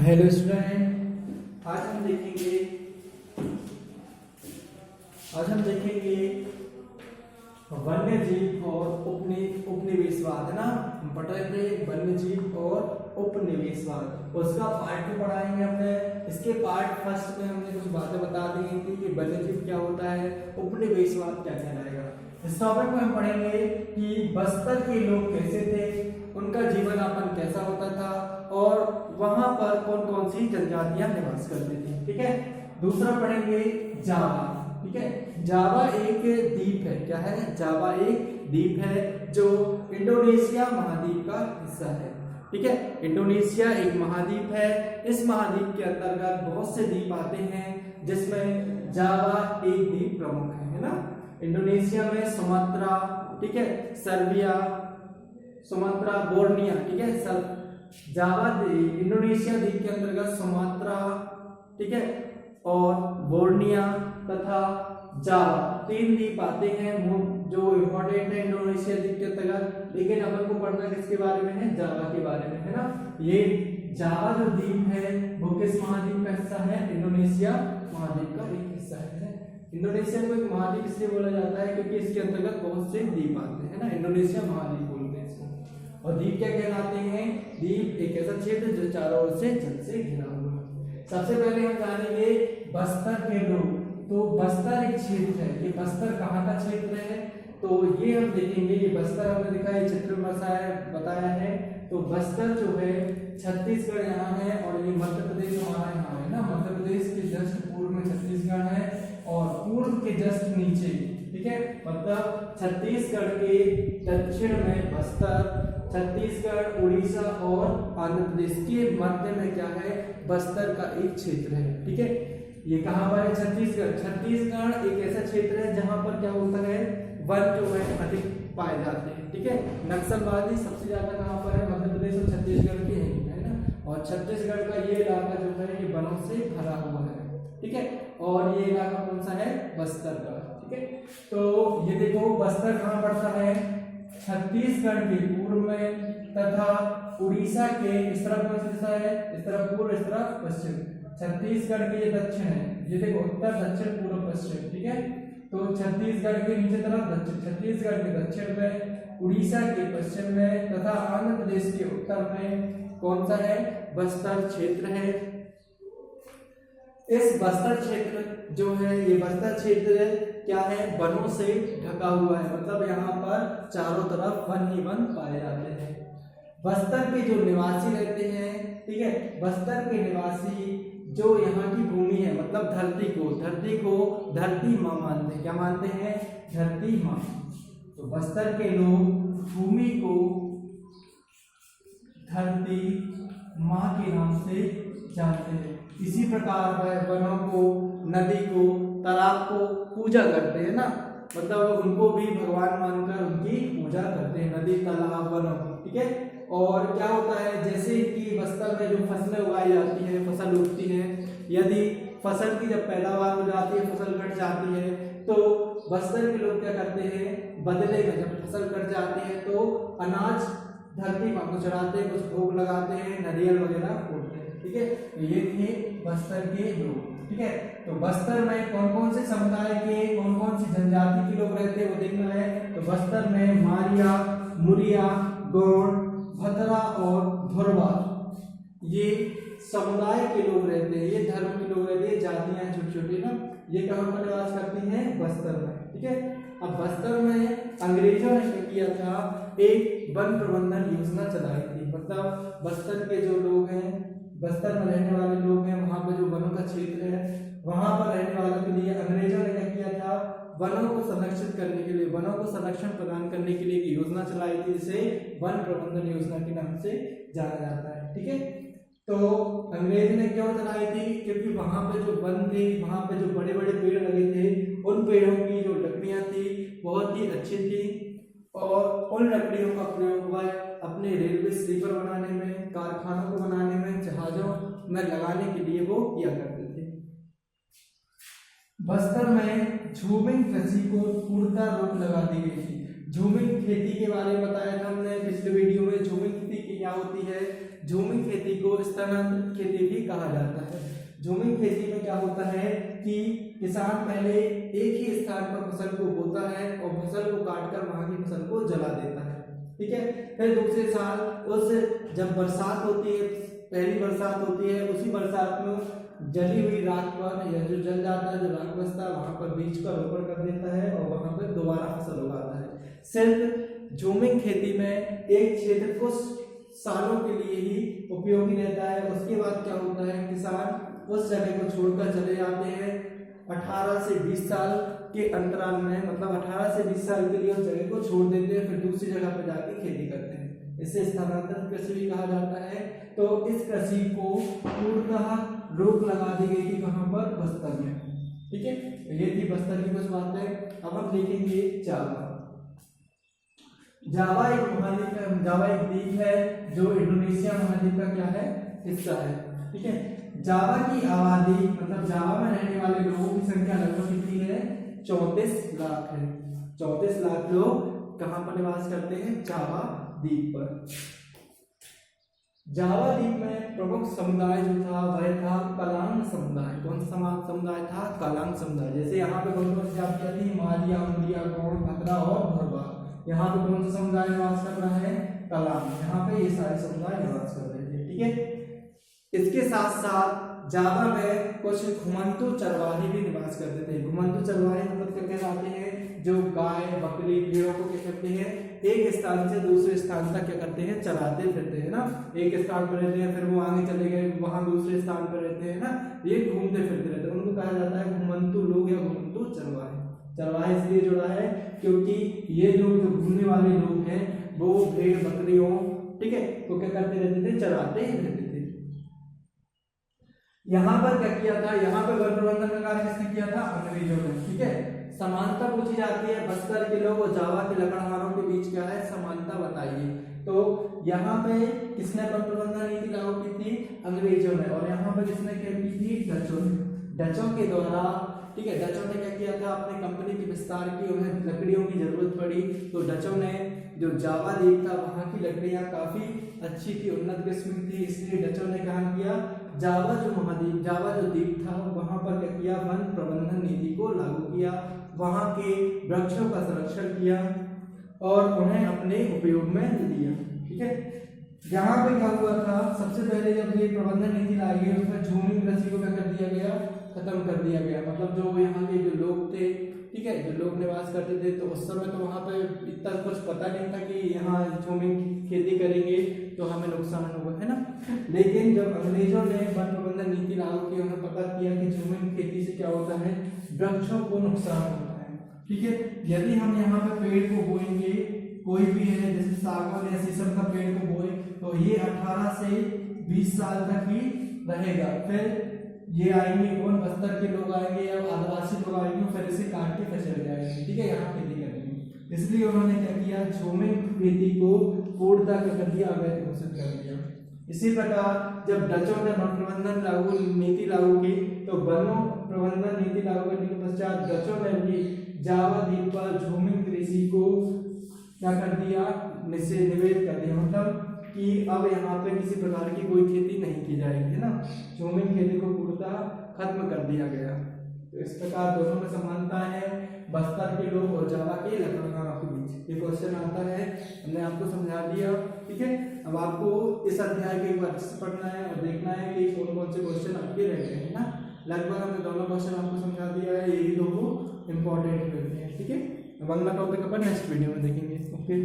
Hello student, आज हम देखेंगे वन्य जीव और उपनिवेशवाद, है ना। हम पढ़ रहे थे वन्य जीव और उपनिवेशवाद, उसका पार्ट 2 पढ़ाएंगे हमने। इसके पार्ट फर्स्ट में हमने कुछ बातें बता दी थी कि वन्य जीव क्या होता है, उपनिवेशवाद क्या कहलाएगा। इस टॉपिक में हम पढ़ेंगे कि बस्तर के लोग कैसे थे, उनका जीवन यापन कैसा होता था और वहां पर कौन कौन सी जनजातियां निवास करती थी। ठीक है। दूसरा पढ़ेंगे जावा। ठीक है। जावा एक द्वीप है। क्या है? जावा एक द्वीप है जो इंडोनेशिया महाद्वीप का हिस्सा है। ठीक है। इंडोनेशिया एक महाद्वीप है। इस महाद्वीप के अंतर्गत बहुत से द्वीप आते हैं जिसमें जावा एक द्वीप प्रमुख है ना। इंडोनेशिया में सुमात्रा, ठीक है, सर्बिया, सुमात्रा, बोर्निया, ठीक है। जावा इंडोनेशिया द्वीप के अंतर्गत सुमात्रा, ठीक है, और बोर्निया तथा जावा 3 द्वीप आते हैं जो इम्पोर्टेंट है इंडोनेशिया द्वीप के अंतर्गत। लेकिन अपन को पढ़ना किसके बारे में है? जावा के बारे में, है ना। ये जावा जो द्वीप है वो किस महाद्वीप का हिस्सा है? इंडोनेशिया महाद्वीप का एक हिस्सा है। इंडोनेशिया को एक महाद्वीप इसलिए बोला जाता है क्योंकि इसके अंतर्गत बहुत से द्वीप आते हैं ना। इंडोनेशिया महाद्वीप बोलते हैं इसको। और द्वीप क्या कहलाते हैं? द्वीप एक ऐसा क्षेत्र जो चारों ओर से जल से घिरा हुआ है। सबसे पहले हम जानेंगे बस्तर के लोग। तो बस्तर एक क्षेत्र है। ये बस्तर कहाँ का क्षेत्र है? तो ये हम देखेंगे। ये बस्तर हमने दिखा है, चित्र में बताया है। तो बस्तर जो है छत्तीसगढ़ यहाँ है और ये मध्य प्रदेश हमारा यहाँ है ना। मध्य प्रदेश के जस्ट पूर्व में छत्तीसगढ़ है और पूर्व के जस्ट नीचे, ठीक है, मतलब छत्तीसगढ़ के दक्षिण में बस्तर, छत्तीसगढ़, उड़ीसा और आंध्र प्रदेश के मध्य में क्या है? बस्तर का एक क्षेत्र है। ठीक है। ये कहाँ पर है? छत्तीसगढ़। छत्तीसगढ़ एक ऐसा क्षेत्र है जहां पर क्या होता है? वन जो है अधिक पाए जाते हैं। ठीक है। नक्सलवादी सबसे ज्यादा कहां पर है? मध्य प्रदेश और छत्तीसगढ़ के है ना। और छत्तीसगढ़ का ये इलाका जो है ये वनों से भरा हुआ है। ठीक है। और ये इलाका कौन सा है? बस्तर का। ठीक है। तो ये देखो बस्तर कहां पड़ता है? छत्तीसगढ़ के पूर्व में तथा उड़ीसा के इस तरफ कौन सा हिस्सा है? इस तरफ पूर्व, इस तरफ पश्चिम। छत्तीसगढ़ के ये दक्षिण है। ये देखो उत्तर, दक्षिण, पूर्व, पश्चिम। ठीक है। तो छत्तीसगढ़ के नीचे तरफ दक्षिण, छत्तीसगढ़ के दक्षिण में, उड़ीसा के पश्चिम में तथा आंध्र प्रदेश के उत्तर में कौन सा है? बस्तर क्षेत्र है। इस बस्तर क्षेत्र जो है, ये बस्तर क्षेत्र क्या है? वनों से ढका हुआ है। मतलब यहाँ पर चारों तरफ वन ही वन पाए जाते हैं। बस्तर के जो निवासी रहते हैं, ठीक है, बस्तर के निवासी जो यहाँ की भूमि है, मतलब धरती को धरती माँ मानते हैं। क्या मानते हैं? धरती माँ। तो बस्तर के लोग भूमि को धरती माँ के नाम से जानते हैं। इसी प्रकार वह वनों को, नदी को, तालाब को पूजा करते हैं ना। मतलब उनको भी भगवान मानकर उनकी पूजा करते हैं, नदी, तालाब, वनों को। ठीक है। और क्या होता है, जैसे कि बस्तर में जो फसलें उगाई जाती है, फसल उगती है, यदि फसल की जब पैदावार हो जाती है, फसल कट जाती है, तो बस्तर के लोग क्या करते हैं? बदले में जब फसल कट जाती है तो अनाज धरती माँ को चढ़ाते हैं, कुछ भोग लगाते हैं, नदियाँ वगैरह फोड़ते हैं। ठीक है। तो ये थे बस्तर के लोग। ठीक है। तो बस्तर में कौन कौन से समुदाय के, कौन कौन सी जनजाति के लोग रहते हैं वो देखना है। तो बस्तर में मारिया, मुरिया, गौड़, भद्रा और धुरवा, ये समुदाय के लोग रहते हैं। ये धर्म के लोग रहते हैं, जातियां छोटी छोटी ना। ये कहाँ पर निवास करती हैं? बस्तर में। ठीक है। अब बस्तर में अंग्रेजों ने क्या किया था? एक वन प्रबंधन योजना चलाई थी। मतलब बस्तर के जो लोग हैं, बस्तर में रहने वाले लोग हैं, वहां पर जो वनों का क्षेत्र है, वहां पर रहने वालों के लिए अंग्रेजों ने क्या किया था? वनों को संरक्षित करने के लिए, वनों को संरक्षण प्रदान करने के लिए एक योजना चलाई थी, जिसे वन प्रबंधन योजना के नाम से जाना जाता है। ठीक है। तो अंग्रेज ने क्यों चलाई थी? क्योंकि वहां पे जो वन थे, वहां पे जो बड़े बड़े पेड़ लगे थे, उन पेड़ों की जो लकड़ियां थी बहुत ही अच्छी थी और उन लकड़ियों का प्रयोग हुआ अपने रेलवे स्लीपर बनाने में, कारखानों को बनाने में, जहाजों में लगाने के लिए वो किया करते थे। बस्तर में झूमिंग कृषि को पूर्णतः रोक लगा दी गई थी। झूमिंग खेती के बारे में बताया था हमने पिछले वीडियो में। झूमिंग खेती क्या होती है? झूमिंग खेती को स्थानांतरित खेती भी कहा जाता है। झूमिंग खेती में क्या होता है कि किसान पहले एक ही स्थान पर फसल को बोता है और फसल को काटकर वहां की फसल को जला देता है, ठीक है। फिर दूसरे साल उस जब बरसात होती है, पहली बरसात होती है, उसी बरसात में जली हुई राख पर या जो जल जाता है, जो राख बचता है वहां पर बीज का रोपण कर देता है और वहां पर दोबारा फसल उगाता है। सिर्फ झूमिंग खेती में एक क्षेत्र कुछ सालों के लिए ही उपयोगी रहता है, उसके बाद क्या होता है किसान उस जगह को छोड़कर चले जाते हैं 18 से 20 साल के अंतराल में, मतलब 18 से 20 साल के लिए उस जगह को छोड़ देते हैं, फिर दूसरी जगह पर जाके खेती करते हैं। इसे स्थानांतरण कृषि भी कहा जाता है। तो इस कृषि को पूर्णतः रोक लगा दी गई थी कहां पर, बस्तर में, ठीक है। ये थी बस्तर की कुछ बातें। अब हम देखेंगे जावा। जावा एक महाद्वीप है, जावा एक द्वीप है जो इंडोनेशिया महाद्वीप का क्या है, हिस्सा है, ठीक है। जावा की आबादी मतलब जावा में रहने वाले लोगों की संख्या लगभग कितनी है, 34 लाख है। 34 लाख लोग कहां पर निवास करते हैं, जावा द्वीप पर। जावा द्वीप में प्रमुख समुदाय जो था वह था कलांग समुदाय। कौन सा समुदाय था, कलांग समुदाय। जैसे यहाँ पे कौन कौन सी जातियां थी, मारिया, मुंडिया, गौड़, खतरा और भरवा। यहाँ पे कौन सा समुदाय निवास कर रहा है, कलांग। यहाँ पे ये सारे समुदाय निवास कर रहे थे, ठीक है। इसके साथ साथ जावा में कुछ घुमंतु चरवाही भी निवास करते थे। घुमंतु चरवाही मतलब क्या कहलाते हैं, जो गाय बकरी भेड़ों को क्या करते हैं, एक स्थान से दूसरे स्थान तक क्या करते हैं, चराते फिरते हैं ना। एक स्थान पर रहते हैं, फिर वो आगे चले गए, वहां दूसरे स्थान पर रहते हैं ना, ये घूमते फिरते रहते हैं, उनको कहा जाता है घुमंतु लोग या घुमंतु चरवाहे। चरवाहे इसलिए जुड़ा है क्योंकि ये लोग जो घूमने वाले लोग हैं वो भेड़ बकरियों, ठीक है, तो क्या करते रहते थे, चराते रहते थे। यहाँ पर क्या किया था, यहाँ पर वन प्रबंधन का कार्य किसने किया था, अंग्रेजों ने, ठीक है। समानता पूछी जाती है, बस्तर के लोग और जावा के लकड़हारों के बीच क्या है, समानता बताइए। तो यहाँ पे किसने वन प्रबंधन नीति लागू की थी, अंग्रेजों ने। और यहाँ पर किसने क्या की थी, डचों ने। डचों के द्वारा, ठीक है, डचों ने क्या किया था, अपनी कंपनी की विस्तार की, उन्हें लकड़ियों की जरूरत पड़ी, तो डचों ने जो जावा द्वीप था वहां की लकड़ियां काफी अच्छी थी, उन्नत किस्म की थी, इसलिए डचों ने क्या किया, जावा जो महाद्वीप, जावा जो द्वीप था वहां पर क्या किया, वन प्रबंधन नीति को लागू किया, वहां के वृक्षों का संरक्षण किया और उन्हें अपने उपयोग में लिया, ठीक है। यहाँ पे क्या हुआ था, सबसे पहले जब ये प्रबंधन नीति लाई गई उसमें झूमिंग कृषि को क्या कर दिया गया, खत्म कर दिया गया। मतलब जो यहाँ के जो लोग थे, ठीक है, जो लोग निवास करते थे, तो उस समय तो वहाँ पे इतना कुछ पता नहीं था कि यहाँ झूमिंग खेती करेंगे तो हमें नुकसान होगा, है ना। लेकिन जब अंग्रेजों ने वन प्रबंधन नीति लागू की, उन्हें पता किया कि झूमिंग खेती से क्या होता है, वृक्षों को नुकसान होता है, ठीक है। यदि हम यहाँ पे पेड़ को बोएंगे, कोई भी है जैसे सागवान या शीशम का पेड़ को बोए, तो ये 18 से 20 साल तक ही रहेगा। फिर ये आएंगे कौन, बस्तर के लोग आएंगे या आदिवासी लोग आएंगे, फिर इसे काट के फिर चले जाएंगे, ठीक है, यहाँ खेती करेंगे। इसलिए उन्होंने क्या किया, झूमिंग खेती को पूर्णतः क्या कर दिया, अवैध घोषित कर दिया। इसी प्रकार जब डचों ने वन प्रबंधन नीति लागू की, तो वनों प्रबंधन नीति लागू करने के पश्चात डचों ने भी जावा द्वीप पर झूमिंग कृषि को क्या कर दिया, निषेध कर दिया। मतलब कि अब यहाँ पे किसी प्रकार की कोई खेती नहीं की जाएगी, है ना। झूमिंग खेती को पूर्णतः खत्म कर दिया गया। तो इस प्रकार दोनों में समानता है, बस्तर के लोग और जावा के लकड़हारों के बीच। ये क्वेश्चन आता है, हमने आपको समझा दिया, ठीक है। अब आपको इस अध्याय के एक बार पढ़ना है और देखना है कि कौन कौन से क्वेश्चन आपके रह गए हैं ना। लगभग हमने दोनों क्वेश्चन आपको समझा दिया है, यही दोनों इंपॉर्टेंट हैं, ठीक है। अब अगला टॉपिक अपन नेक्स्ट वीडियो में देखेंगे, ओके।